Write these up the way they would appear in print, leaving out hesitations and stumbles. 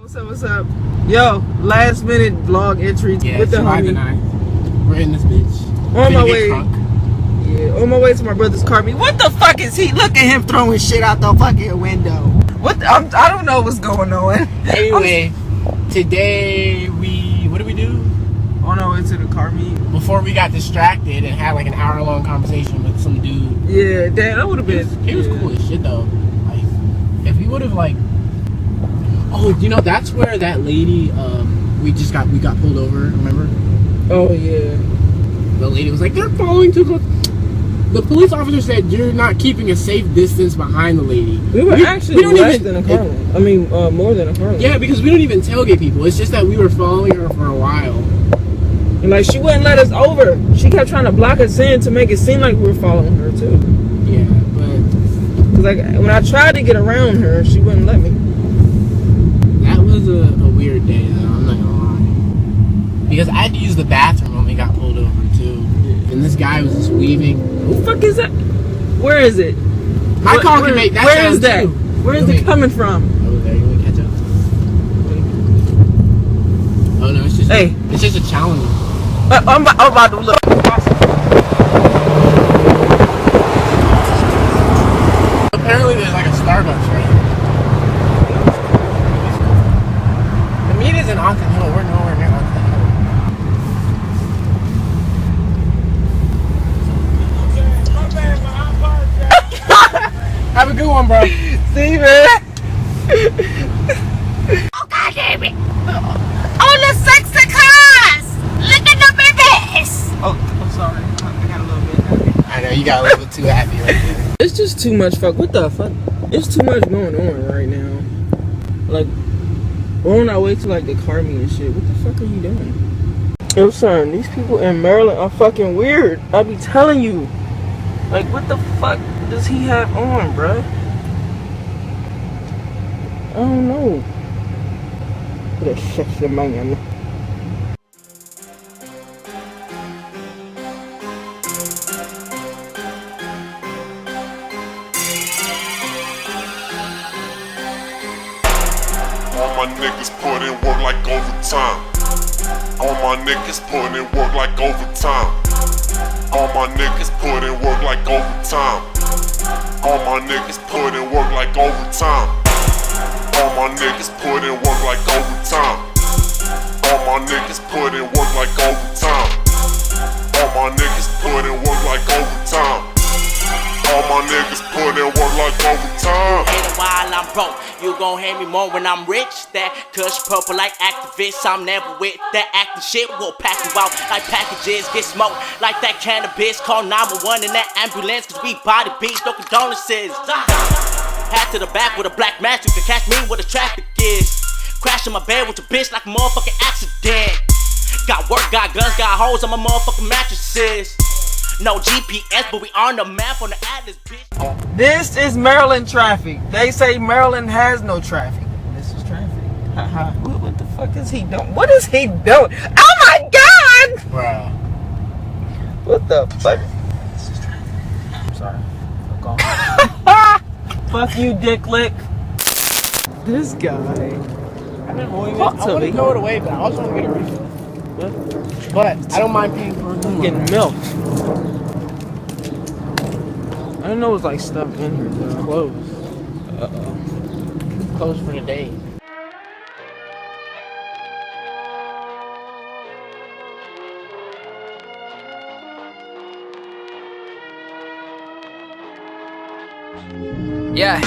What's up? What's up? Yo, last minute vlog entry with the homie. And I, we're in this bitch. On my way. Yeah, on my way to my brother's car meet. What the fuck is he? Look at him throwing shit out the fucking window. What? I don't know what's going on. Anyway, today what did we do? On our way to the car meet. Before we got distracted and had like an hour-long conversation with some dude. Yeah, damn, that would have been. He was cool as shit though. Like, if he would have like. Oh, you know that's where that lady we got pulled over. Remember? Oh yeah. The lady was like, they're following to the police officer said you're not keeping a safe distance behind the lady. We were actually less than a car length. I mean, more than a car length. Yeah, because we don't even tailgate people. It's just that we were following her for a while. And like, she wouldn't let us over. She kept trying to block us in to make it seem like we were following her too. Yeah, but... Cause like, when I tried to get around her, she wouldn't let me. That was a weird day though, I'm not gonna lie. Because I had to use the bathroom when we got pulled over too. And this guy was just weaving. Who the fuck is that? Where is it? My car can make that Where sound is that? too. Where is it coming from? Over there, you wanna catch up? Oh no, it's just a challenge. I'm about to look. Apparently there's like a Starbucks right here. The meet is in Ogden Hill. We're nowhere near Ogden Hill. Have a good one, bro. See, man. Oh, God damn it. On the sexy cars. Look at the babies. Oh, I'm sorry. I got a little bit happy. I know, you got a little bit too happy right there. It's just too much fuck. What the fuck? It's too much going on right now. Like, we're on our way to like the car meet and shit. What the fuck are you doing? Yo, son, these people in Maryland are fucking weird. I be telling you. Like, what the fuck does he have on, bruh? I don't know. What a sexy man. All my niggas put in work like overtime. All my niggas put in work like overtime. All my niggas put in work like overtime. All my niggas put in work like overtime. All my niggas put in work like overtime. All my niggas put in work like overtime. All my niggas put in work like overtime. All my niggas put in work like overtime. Hate it while I'm broke, you gon' hate me more when I'm rich. That kush purple like activists, I'm never with that acting shit. We'll pack you out like packages, get smoked like that cannabis. Call 911 in that ambulance, cause we body beats, no condolences. Hat to the back with a black mask, you can catch me where the traffic is. Crashing my bed with your bitch like a motherfucking accident. Got work, got guns, got holes on my motherfucking mattresses. No GPS, but we on the map on the atlas, bitch. This is Maryland traffic. They say Maryland has no traffic. This is traffic. Haha. What the fuck is he doing? What is he doing? Oh my god! Bro. What the fuck? This is traffic. I'm sorry. Fuck off. Fuck you, dick lick. This guy. I Talk to want me. to throw it away, but I also want to get a refill. But I don't mind paying for it. I'm getting milk. I didn't know it was like stuff in here, though. Closed. Uh-oh. Closed for the day. Yeah,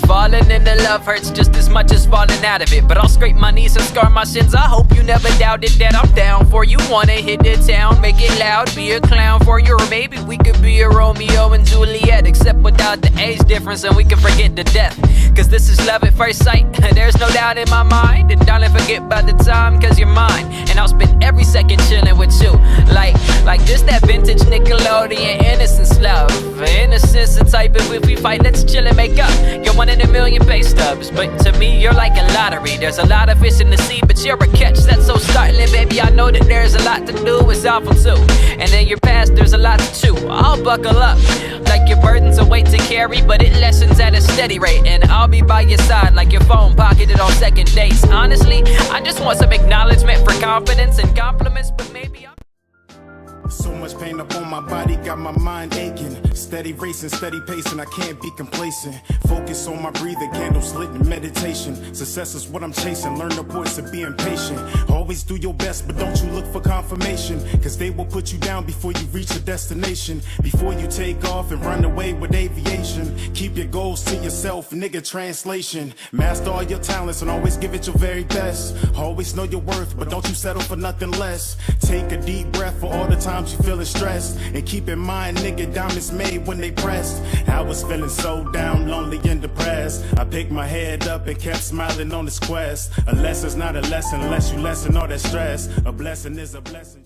falling into love hurts just as much as falling out of it. But I'll scrape my knees and scar my shins. I hope you never doubted that I'm down for you. Wanna hit the town, make it loud, be a clown for you. Or maybe we could be a Romeo and Juliet, except without the age difference, and we can forget the death. Cause this is love at first sight, there's no doubt in my mind. And darling, forget about the time, cause you're mine. And I'll spend every second chilling with you. Like just that vintage Nickelodeon innocence love. Innocence the type of if we fight, let's chill make up. You're one in a million pay stubs, but to me you're like a lottery. There's a lot of fish in the sea, but unless you're a catch. That's so startling, baby. I know that there's a lot to do, it's awful too. And in your past, there's a lot to chew. I'll buckle up, like your burden's a weight to carry, but it lessens at a steady rate. And I'll be by your side, like your phone pocketed on second dates. Honestly, I just want some acknowledgement for confidence and compliments, but maybe so much pain up on my body, got my mind aching. Steady racing, steady pacing, I can't be complacent. Focus on my breathing, candles lit in meditation. Success is what I'm chasing, learn the voice of being patient. Always do your best, but don't you look for confirmation, cause they will put you down before you reach the destination. Before you take off and run away with aviation, keep your goals to yourself, nigga, translation. Master all your talents and always give it your very best. Always know your worth, but don't you settle for nothing less. Take a deep breath for all the times you feeling stressed, and keep in mind, nigga, diamonds made when they pressed. I was feeling so down, lonely and depressed. I picked my head up and kept smiling on this quest. A lesson's not a lesson unless you lessen all that stress. A blessing is a blessing.